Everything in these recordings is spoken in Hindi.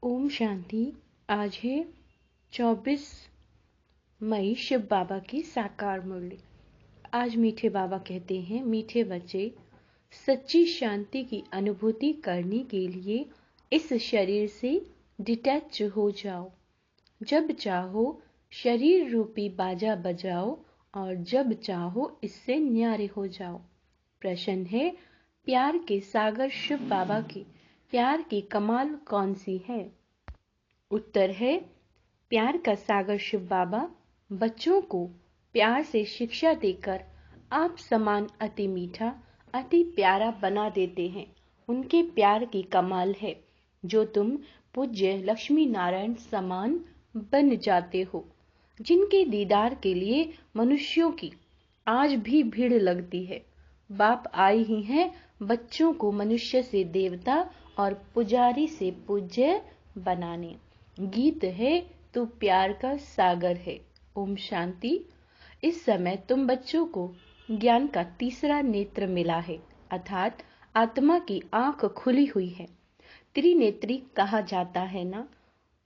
ओम शांति। आज है 24 मई, शिव बाबा की साकार मुरली। आज मीठे बाबा कहते हैं, मीठे बच्चे, सच्ची शांति की अनुभूति करने के लिए इस शरीर से डिटैच हो जाओ। जब चाहो शरीर रूपी बाजा बजाओ और जब चाहो इससे न्यारे हो जाओ। प्रश्न है, प्यार के सागर शिव बाबा की प्यार की कमाल कौन सी है? उत्तर है, प्यार का सागर शिव बाबा बच्चों को प्यार से शिक्षा देकर आप समान अति मीठा, अति प्यारा बना देते हैं। उनके प्यार की कमाल है जो तुम पूज्य लक्ष्मी नारायण समान बन जाते हो, जिनके दीदार के लिए मनुष्यों की आज भी भीड़ लगती है। बाप आए ही हैं बच्चों को मनुष्य से देवता और पुजारी से पूज्य बनाने। गीत है तो प्यार का सागर है। ओम शांति। इस समय तुम बच्चों को ज्ञान का तीसरा नेत्र मिला है, अर्थात आत्मा की आंख खुली हुई है। त्रिनेत्री कहा जाता है ना।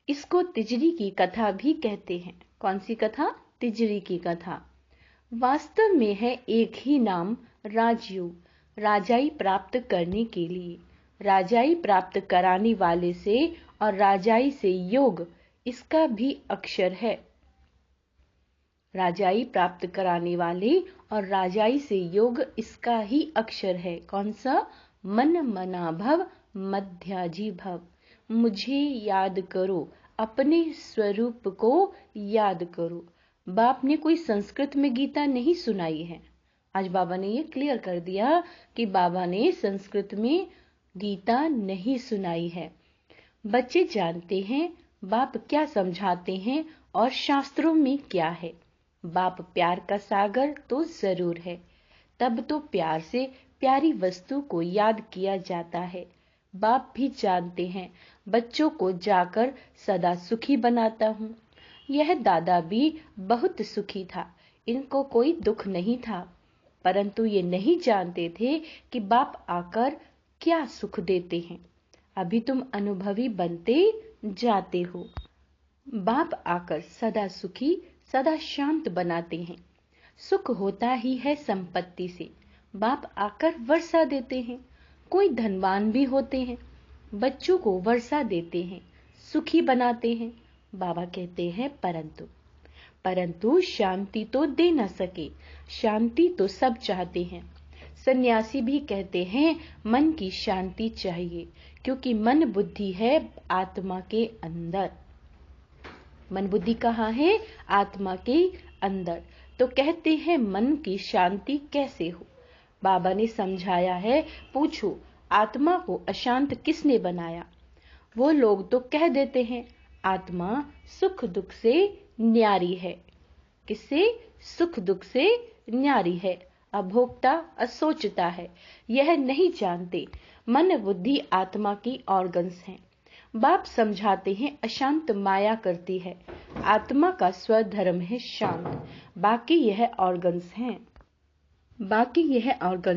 इसको तिजरी की कथा भी कहते हैं। कौन सी कथा? तिजरी की कथा। वास्तव में है एक ही नाम, राजयोग, राजाई प्राप्त करने के लिए। राजाई प्राप्त कराने वाले से और राजाई से योग, इसका भी अक्षर है। राजाई प्राप्त कराने वाले और राजाई से योग, इसका ही अक्षर है। कौन सा? मन मना भव मध्याजी भव। मुझे याद करो, अपने स्वरूप को याद करो। बाप ने कोई संस्कृत में गीता नहीं सुनाई है। आज बाबा ने ये क्लियर कर दिया कि बाबा ने संस्कृत में गीता नहीं सुनाई है। बच्चे जानते हैं बाप क्या समझाते हैं और शास्त्रों में क्या है। बाप प्यार का सागर तो जरूर है, तब तो प्यार से प्यारी वस्तु को याद किया जाता है। बाप भी जानते हैं बच्चों को जाकर सदा सुखी बनाता हूँ। यह दादा भी बहुत सुखी था, इनको कोई दुख नहीं था, परंतु ये नहीं जानते थे कि बाप आकर क्या सुख देते हैं। अभी तुम अनुभवी बनते जाते हो। बाप आकर सदा सुखी, सदा शांत बनाते हैं। सुख होता ही है संपत्ति से। बाप आकर वर्षा देते हैं। कोई धनवान भी होते हैं, बच्चों को वर्षा देते हैं, सुखी बनाते हैं। बाबा कहते हैं परंतु शांति तो दे न सके। शांति तो सब चाहते हैं। सन्यासी भी कहते हैं मन की शांति चाहिए, क्योंकि मन बुद्धि है आत्मा के अंदर। मन बुद्धि कहाँ है? आत्मा के अंदर। तो कहते हैं मन की शांति कैसे हो? बाबा ने समझाया है, पूछो आत्मा को अशांत किसने बनाया? वो लोग तो कह देते हैं आत्मा सुख दुख से न्यारी है। किससे? सुख दुख से न्यारी है, अभोक्ता, असोचता है। यह नहीं जानते मन बुद्धि आत्मा की ऑर्गन्स हैं। बाप समझाते हैं अशांत माया करती है। आत्मा का स्वधर्म है शांत, बाकी यह ऑर्गन्स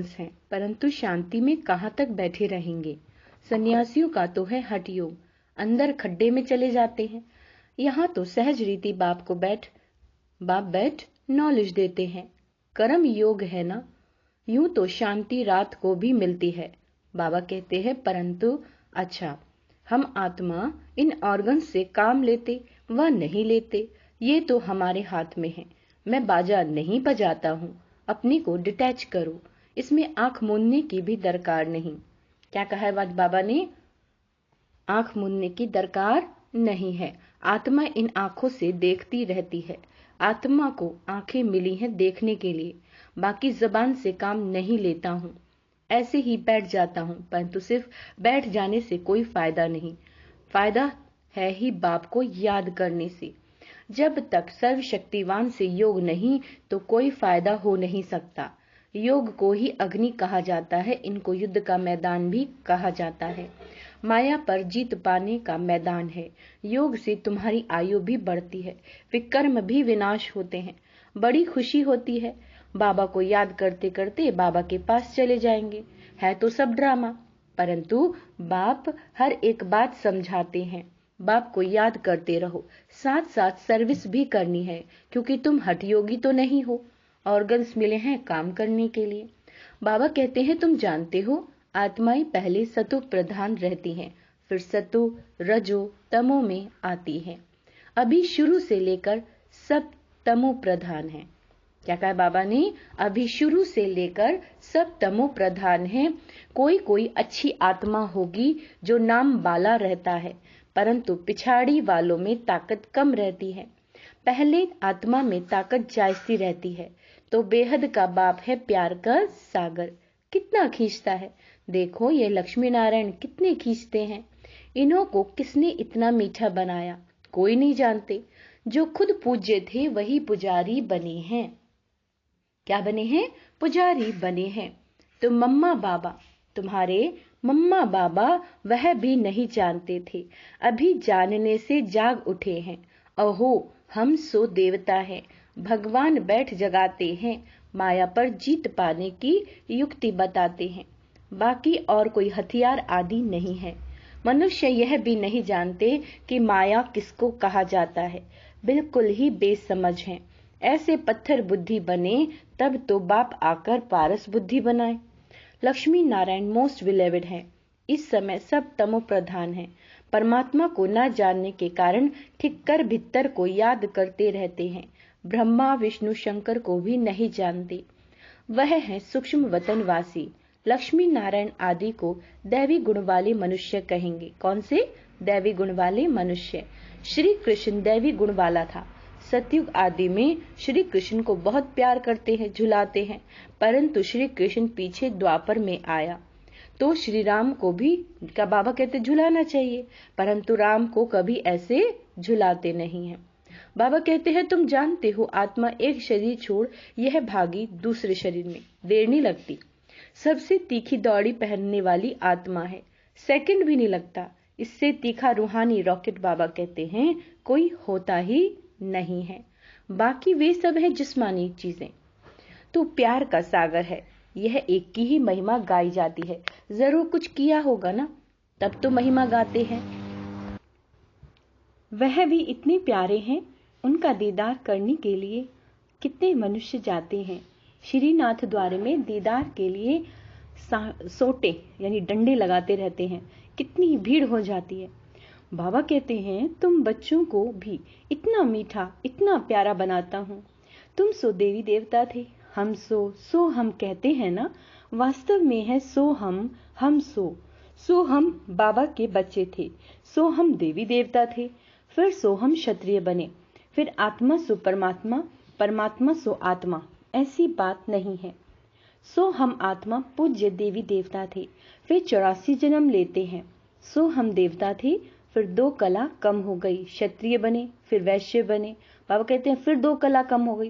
हैं। परंतु शांति में कहाँ तक बैठे रहेंगे? सन्यासियों का तो है हठ योग, अंदर खड्डे में चले जाते हैं। यहाँ तो सहज रीति बाप बैठ नॉलेज देते हैं। कर्म योग है ना। यूं तो शांति रात को भी मिलती है। बाबा कहते हैं परंतु अच्छा, हम आत्मा इन ऑर्गन से काम लेते व नहीं लेते, ये तो हमारे हाथ में है। मैं बाजा नहीं बजाता हूँ। अपने को डिटैच करो। इसमें आंख मूंदने की भी दरकार नहीं। क्या कहा है बाबा ने? आंख मूंदने की दरकार नहीं है। आत्मा इन आंखों से देखती रहती है। आत्मा को आंखें मिली हैं देखने के लिए, बाकी जबान से काम नहीं लेता हूँ। ऐसे ही बैठ जाता हूँ, परंतु सिर्फ बैठ जाने से कोई फायदा नहीं। फायदा है ही बाप को याद करने से। जब तक सर्वशक्तिवान से योग नहीं तो कोई फायदा हो नहीं सकता। योग को ही अग्नि कहा जाता है, इनको युद्ध का मैदान भी कहा जाता है। माया पर जीत पाने का मैदान है। योग से तुम्हारी आयु भी बढ़ती है, विकर्म भी विनाश होते हैं। बड़ी खुशी होती है। बाबा को याद करते करते बाबा के पास चले जाएंगे। है तो सब ड्रामा, परंतु बाप हर एक बात समझाते हैं। बाप को याद करते रहो, साथ साथ सर्विस भी करनी है, क्योंकि तुम हठयोगी तो नहीं हो, ऑर्गन्स मिले हैं काम करने के लिए। बाबा कहते हैं तुम जानते हो आत्माएं पहले सतो प्रधान रहती हैं, फिर सतो रजो तमो में आती हैं। अभी शुरू से लेकर सब तमो प्रधान है। क्या कहा बाबा ने? अभी शुरू से लेकर सब तमो प्रधान है। कोई कोई अच्छी आत्मा होगी जो नाम बाला रहता है, परंतु पिछाड़ी वालों में ताकत कम रहती है। पहले आत्मा में ताकत जायसी रहती है, तो बेहद का बाप है प्यार का सागर, कितना खींचता है। देखो ये लक्ष्मी नारायण कितने खींचते हैं। इन्हों को किसने इतना मीठा बनाया, कोई नहीं जानते। जो खुद पूज्य थे वही पुजारी बने हैं। क्या बने हैं? पुजारी बने हैं। तो मम्मा बाबा, तुम्हारे मम्मा बाबा वह भी नहीं जानते थे, अभी जानने से जाग उठे हैं। अहो हम सो देवता हैं, भगवान बैठ जगाते हैं, माया पर जीत पाने की युक्ति बताते हैं। बाकी और कोई हथियार आदि नहीं है। मनुष्य यह भी नहीं जानते कि माया किसको कहा जाता है, बिल्कुल ही बेसमझ हैं। ऐसे पत्थर बुद्धि बने तब तो बाप आकर पारस बुद्धि बनाए। लक्ष्मी नारायण मोस्ट विलेविड है। इस समय सब तमो प्रधान है। परमात्मा को न जानने के कारण ठिक्कर भित्तर को याद करते रहते हैं। ब्रह्मा विष्णु शंकर को भी नहीं जानते। वह है सूक्ष्म वतनवासी। लक्ष्मी नारायण आदि को दैवी गुण वाले मनुष्य कहेंगे। कौन से? दैवी गुण वाले मनुष्य। श्री कृष्ण दैवी गुण वाला था। सतयुग आदि में श्री कृष्ण को बहुत प्यार करते हैं, झुलाते हैं, परंतु श्री कृष्ण पीछे द्वापर में आया तो श्री राम को भी का बाबा कहते झुलाना चाहिए, परंतु राम को कभी ऐसे झुलाते नहीं हैं। बाबा कहते हैं तुम जानते हो आत्मा एक शरीर छोड़ यह भागी दूसरे शरीर में, देर नहीं लगती। सबसे तीखी दौड़ी पहनने वाली आत्मा है, सेकंड भी नहीं लगता। इससे तीखा रूहानी रॉकेट बाबा कहते हैं कोई होता ही नहीं है। बाकी वे सब है जिस्मानी चीजें। तो प्यार का सागर है, यह एक की ही महिमा गाई जाती है। जरूर कुछ किया होगा ना, तब तो महिमा गाते हैं। वह भी इतने प्यारे हैं, उनका दीदार करने के लिए कितने मनुष्य जाते हैं। श्रीनाथ द्वार में दीदार के लिए सोटे यानी डंडे लगाते रहते हैं, कितनी भीड़ हो जाती है। बाबा कहते हैं तुम बच्चों को भी इतना मीठा इतना प्यारा बनाता हूँ। तुम सो देवी देवता थे, हम सो हम कहते हैं ना, वास्तव में है सो हम सो हम बाबा के बच्चे थे, सो हम देवी देवता थे, फिर सो हम क्षत्रिय बने, फिर आत्मा सो परमात्मा, परमात्मा सो आत्मा। ऐसी बात नहीं है। सो हम आत्मा पूज्य देवी देवता थे, फिर 84 जन्म लेते हैं। सो हम देवता थे, फिर 2 कला कम हो गई, क्षत्रिय बने, फिर वैश्य बने। बाबा कहते हैं फिर 2 कला कम हो गई।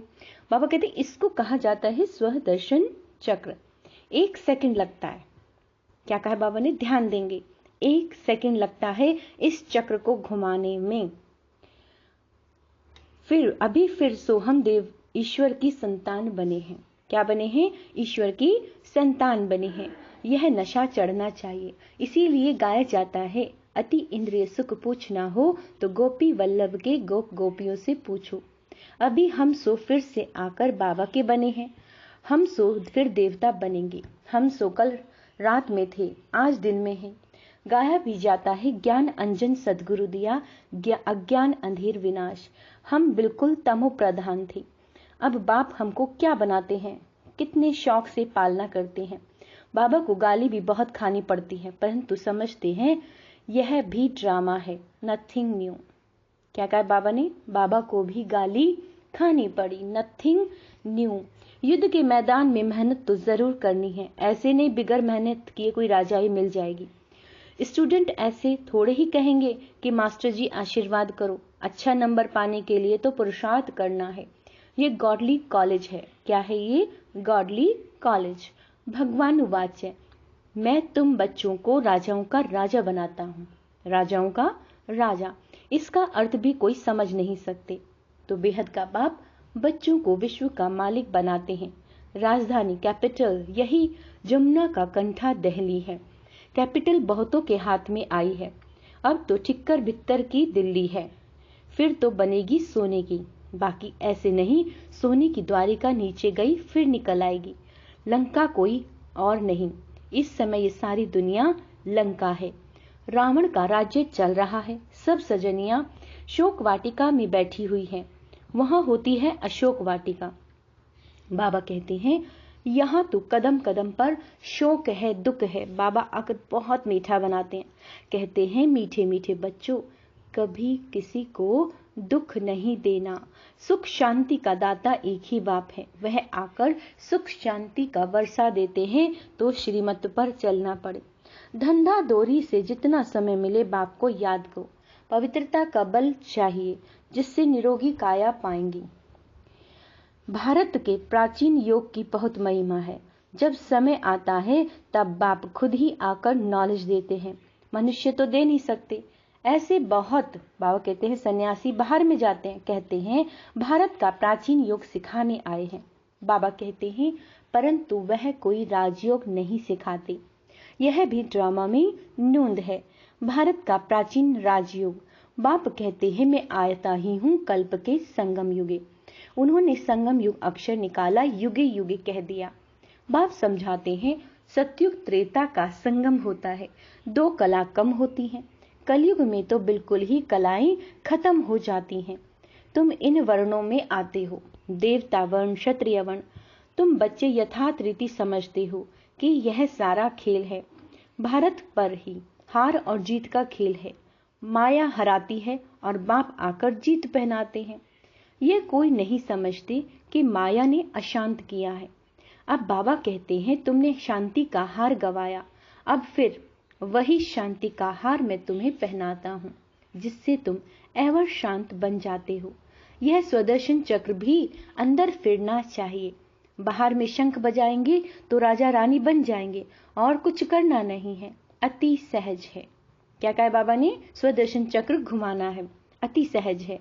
बाबा कहते हैं इसको कहा जाता है स्वदर्शन चक्र। 1 सेकंड लगता है। क्या कहा बाबा ने? ध्यान देंगे, 1 सेकंड लगता है इस चक्र को घुमाने में। फिर सो हम देव ईश्वर की संतान बने हैं। क्या बने हैं? ईश्वर की संतान बने हैं। यह नशा चढ़ना चाहिए, इसीलिए गाया जाता है अति इंद्रिय सुख पूछना हो तो गोपी वल्लभ के गोप गोपियों से पूछो। अभी हम सो फिर से आकर बाबा के बने हैं, हम सो फिर देवता बनेंगे। हम सो कल रात में थे, आज दिन में हैं। गाया भी जाता है ज्ञान अंजन सदगुरु दिया, अज्ञान अंधेर विनाश। हम बिल्कुल तमो प्रधान थे। अब बाप हमको क्या बनाते हैं, कितने शौक से पालना करते हैं। बाबा को गाली भी बहुत खानी पड़ती है, परंतु समझते हैं यह भी ड्रामा है, नथिंग न्यू। क्या कहा बाबा ने? बाबा को भी गाली खानी पड़ी, नथिंग न्यू। युद्ध के मैदान में मेहनत तो जरूर करनी है, ऐसे नहीं बिगर मेहनत किए कोई राजाई मिल जाएगी। स्टूडेंट ऐसे थोड़े ही कहेंगे कि मास्टर जी आशीर्वाद करो, अच्छा नंबर पाने के लिए तो पुरुषार्थ करना है। ये गॉडली कॉलेज है। क्या है ये? Godly college. भगवान वाच्य, मैं तुम बच्चों को राजाओं का राजा बनाता हूँ। राजाओं का राजा, इसका अर्थ भी कोई समझ नहीं सकते। तो बेहद का बाप बच्चों को विश्व का मालिक बनाते हैं। राजधानी कैपिटल यही जमुना का कंठा दिल्ली है। कैपिटल बहुतों के हाथ में आई है। अब तो ठिक्कर बित्तर की दिल्ली है, फिर तो बनेगी सोने की। बाकी ऐसे नहीं, सोने की द्वारिका नीचे गई फिर निकल आएगी। लंका कोई और नहीं, इस समय ये सारी दुनिया लंका है। रावण का राज्य चल रहा है। सब सजनियां शोक वाटिका में बैठी हुई हैं। वहां होती है अशोक वाटिका। बाबा कहते हैं यहाँ तो कदम कदम पर शोक है, दुख है। बाबा आकर बहुत मीठा बनाते हैं। कहते हैं, मीठे मीठे बच्चों, कभी किसी को दुख नहीं देना। सुख शांति का दाता एक ही बाप है। वह आकर सुख शांति का वर्षा देते हैं तो श्रीमत पर चलना पड़े। धंधा दोरी से जितना समय मिले बाप को याद करो। पवित्रता का बल चाहिए जिससे निरोगी काया पाएंगी। भारत के प्राचीन योग की बहुत महिमा है। जब समय आता है तब बाप खुद ही आकर नॉलेज देते हैं। मनुष्य तो दे नहीं सकते। ऐसे बहुत बाबा कहते हैं सन्यासी बाहर में जाते हैं, कहते हैं भारत का प्राचीन योग सिखाने आए हैं। बाबा कहते हैं परंतु वह कोई राजयोग नहीं सिखाते। यह भी ड्रामा में नूंद है। भारत का प्राचीन राजयोग। बाप कहते हैं मैं आयता ही हूँ कल्प के संगम युगे। उन्होंने संगम युग अक्षर निकाला, युगे युगे कह दिया। बाप समझाते हैं सतयुग त्रेता का संगम होता है। दो कला कम होती हैं। कलयुग में तो बिल्कुल ही कलाएं खत्म हो जाती हैं। तुम इन वर्णों में आते हो, देवता वर्ण, क्षत्रिय वर्ण। तुम बच्चे यथार्थ रीति समझते हो कि यह सारा खेल है। भारत पर ही हार और जीत का खेल है। माया हराती है और बाप आकर जीत पहनाते हैं। यह कोई नहीं समझते कि माया ने अशांत किया है। अब बाबा कहते हैं तुमने शांति का हार गवाया, अब फिर वही शांति का हार मैं तुम्हें पहनाता हूँ जिससे तुम एवर शांत बन जाते हो। यह स्वदर्शन चक्र भी अंदर फिरना चाहिए। बाहर में शंख बजाएंगे तो राजा रानी बन जाएंगे और कुछ करना नहीं है, अति सहज है। क्या कहा बाबा ने? स्वदर्शन चक्र घुमाना है, अति सहज है।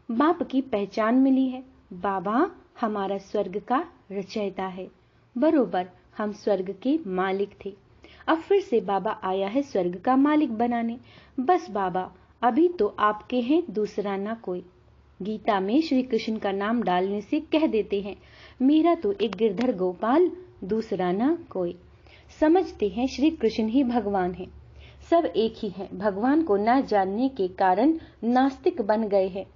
बाप की पहचान मिली है। बाबा हमारा स्वर्ग का रचयिता है। बरोबर हम स्वर्ग के मालिक थे। अब फिर से बाबा आया है स्वर्ग का मालिक बनाने। बस बाबा अभी तो आपके हैं, दूसरा ना कोई। गीता में श्री कृष्ण का नाम डालने से कह देते हैं मेरा तो एक गिरधर गोपाल, दूसरा ना कोई। समझते हैं श्री कृष्ण ही भगवान है। सब एक ही है। भगवान को न जानने के कारण नास्तिक बन गए हैं।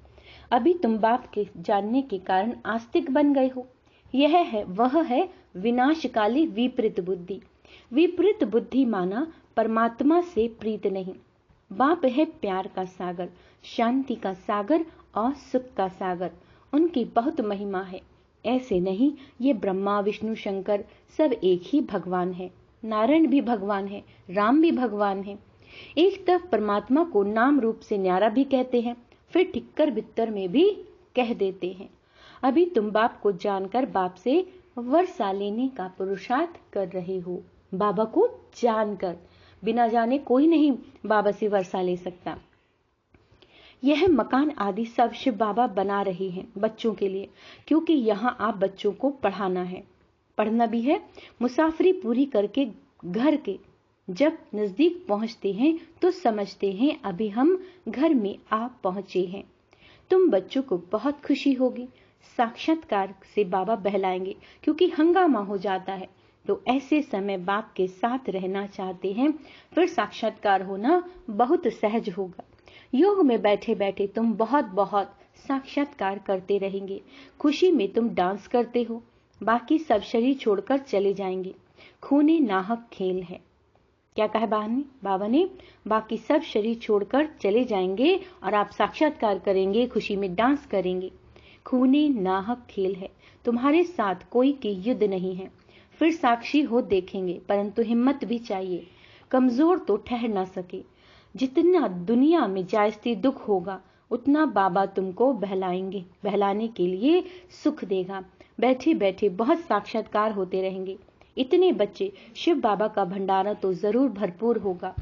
अभी तुम बाप के जानने के कारण आस्तिक बन गए हो। यह है वह है विनाशकाली विपरीत बुद्धि। विपरीत बुद्धि माना परमात्मा से प्रीत नहीं। बाप है प्यार का सागर, शांति का सागर और सुख का सागर। उनकी बहुत महिमा है। ऐसे नहीं, ये ब्रह्मा विष्णु शंकर सब एक ही भगवान है। नारायण भी भगवान है, राम भी भगवान है। एक तरफ परमात्मा को नाम रूप से न्यारा भी कहते हैं, फिर ठिक्कर बित्तर में भी कह देते हैं। अभी तुम बाप को जानकर बाप से वर्षा लेने का पुरुषार्थ कर रहे हो। बाबा को जानकर, बिना जाने कोई नहीं बाबा से वर्षा ले सकता। यह मकान आदि सब शिव बाबा बना रहे हैं बच्चों के लिए, क्योंकि यहाँ आप बच्चों को पढ़ाना है, पढ़ना भी है। मुसाफरी पूरी करके घर के जब नजदीक पहुंचते हैं तो समझते हैं अभी हम घर में आ पहुंचे हैं। तुम बच्चों को बहुत खुशी होगी। साक्षात्कार से बाबा बहलाएंगे, क्योंकि हंगामा हो जाता है। तो ऐसे समय बाप के साथ रहना चाहते हैं, फिर साक्षात्कार होना बहुत सहज होगा। योग में बैठे बैठे तुम बहुत बहुत साक्षात्कार करते रहेंगे। खुशी में तुम डांस करते हो, बाकी सब शरीर छोड़कर चले जाएंगे। खूने नाहक खेल है। क्या कहा बाबा ने? बाकी सब शरीर छोड़कर चले जाएंगे और आप साक्षात्कार करेंगे, खुशी में डांस करेंगे। खूने नाहक खेल है। तुम्हारे साथ कोई की युद्ध नहीं है। फिर साक्षी हो देखेंगे, परंतु हिम्मत भी चाहिए। कमजोर तो ठहर ना सके। जितना दुनिया में जायज़ती दुख होगा उतना बाबा तुमको बहलाएंगे। बहलाने के लिए सुख देगा। बैठे बैठे बहुत साक्षात्कार होते रहेंगे। इतने बच्चे, शिव बाबा का भंडारा तो जरूर भरपूर होगा।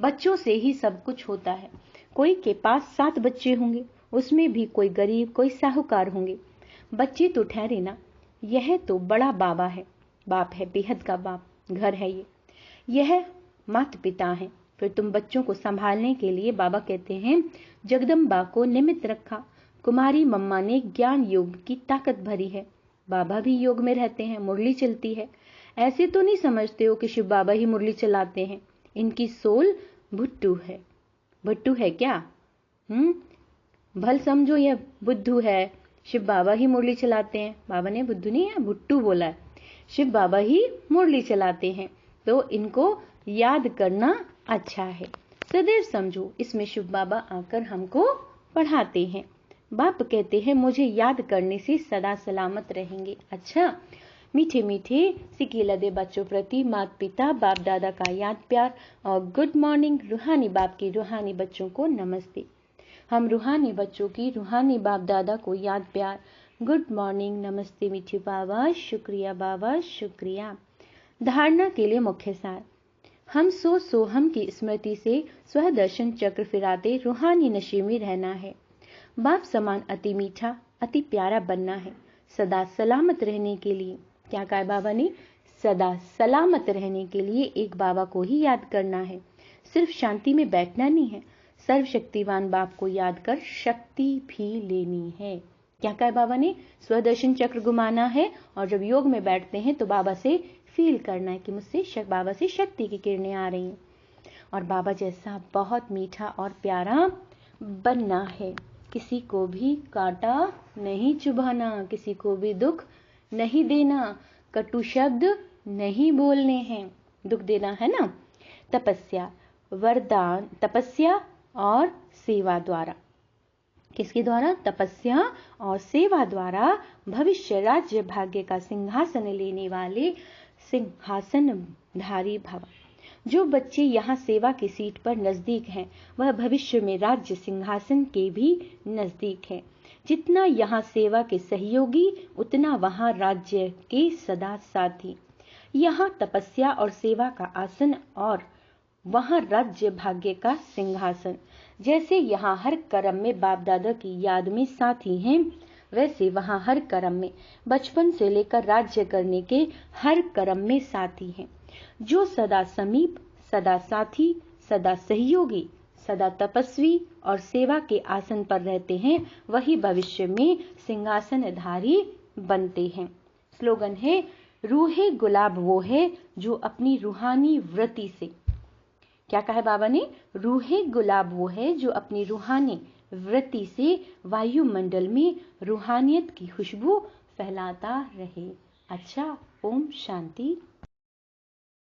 बच्चों से ही सब कुछ होता है। कोई के पास 7 बच्चे होंगे, उसमें भी कोई गरीब कोई साहूकार होंगे। बच्चे तो ठहरे ना, यह तो बड़ा बाबा है। बाप है बेहद का बाप। घर है ये। यह माता पिता है। फिर तुम बच्चों को संभालने के लिए बाबा कहते हैं जगदम्बा को निमित्त रखा। कुमारी मम्मा ने ज्ञान योग की ताकत भरी है। बाबा भी योग में रहते हैं, मुरली चलती है। ऐसे तो नहीं समझते हो कि शिव बाबा ही मुरली चलाते हैं। इनकी सोल भुट्टू है। भुट्टू है क्या? भल समझो यह बुद्धू है। शिव बाबा ही मुरली चलाते हैं। बाबा ने बुद्धू नहीं है, भुट्टू बोला है। शिव बाबा ही मुरली चलाते हैं, तो इनको याद करना अच्छा है। सदैव समझो, इसमें शिव बाबा आकर हमको पढ़ाते हैं। बाप कहते हैं मुझे याद करने से सदा सलामत रहेंगे। अच्छा, मीठे मीठे सिक्के लदे बच्चों प्रति माता पिता बाप दादा का याद प्यार और गुड मॉर्निंग। रूहानी बाप के रूहानी बच्चों को नमस्ते। हम रूहानी बच्चों की रूहानी बाप दादा को याद प्यार, गुड मॉर्निंग, नमस्ते मीठे बाबा, शुक्रिया बाबा, शुक्रिया। धारणा के लिए मुख्य सार। हम सोहम की स्मृति से स्वदर्शन चक्र फिराते रूहानी नशे में रहना है। बाप समान अति मीठा अति प्यारा बनना है। सदा सलामत रहने के लिए क्या कहा बाबा ने? सदा सलामत रहने के लिए एक बाबा को ही याद करना है। सिर्फ शांति में बैठना नहीं है, सर्वशक्तिवान बाप को याद कर शक्ति भी लेनी है। क्या कहा बाबा ने? स्वदर्शन चक्र घुमाना है और जब योग में बैठते हैं तो बाबा से फील करना है कि मुझसे बाबा से शक्ति की किरणें आ रही हैं और बाबा जैसा बहुत मीठा और प्यारा बनना है। किसी को भी कांटा नहीं चुभाना, किसी को भी दुख नहीं देना, कटु शब्द नहीं बोलने हैं। दुख देना है ना। तपस्या वरदान, तपस्या और सेवा द्वारा। किसके द्वारा? तपस्या और सेवा द्वारा भविष्य राज्य भाग्य का सिंहासन लेने वाले सिंहासनधारी भव। जो बच्चे यहाँ सेवा की सीट पर नजदीक हैं, वह भविष्य में राज्य सिंहासन के भी नजदीक है। जितना यहाँ सेवा के सहयोगी, उतना वहाँ राज्य के सदा साथी। यहाँ तपस्या और सेवा का आसन और वहाँ राज्य भाग्य का सिंहासन। जैसे यहाँ हर कर्म में बाप दादा की याद में साथी हैं, वैसे वहाँ हर कर्म में बचपन से लेकर राज्य करने के हर कर्म में साथी हैं। जो सदा समीप, सदा साथी, सदा सहयोगी, सदा तपस्वी और सेवा के आसन पर रहते हैं, वही भविष्य में सिंहासनधारी बनते हैं। स्लोगन है, रूहे गुलाब वो है जो अपनी रूहानी वृत्ति से। क्या कहा बाबा ने? रूहे गुलाब वो है जो अपनी रूहानी वृत्ति से वायुमंडल में रूहानियत की खुशबू फैलाता रहे। अच्छा, ओम शांति।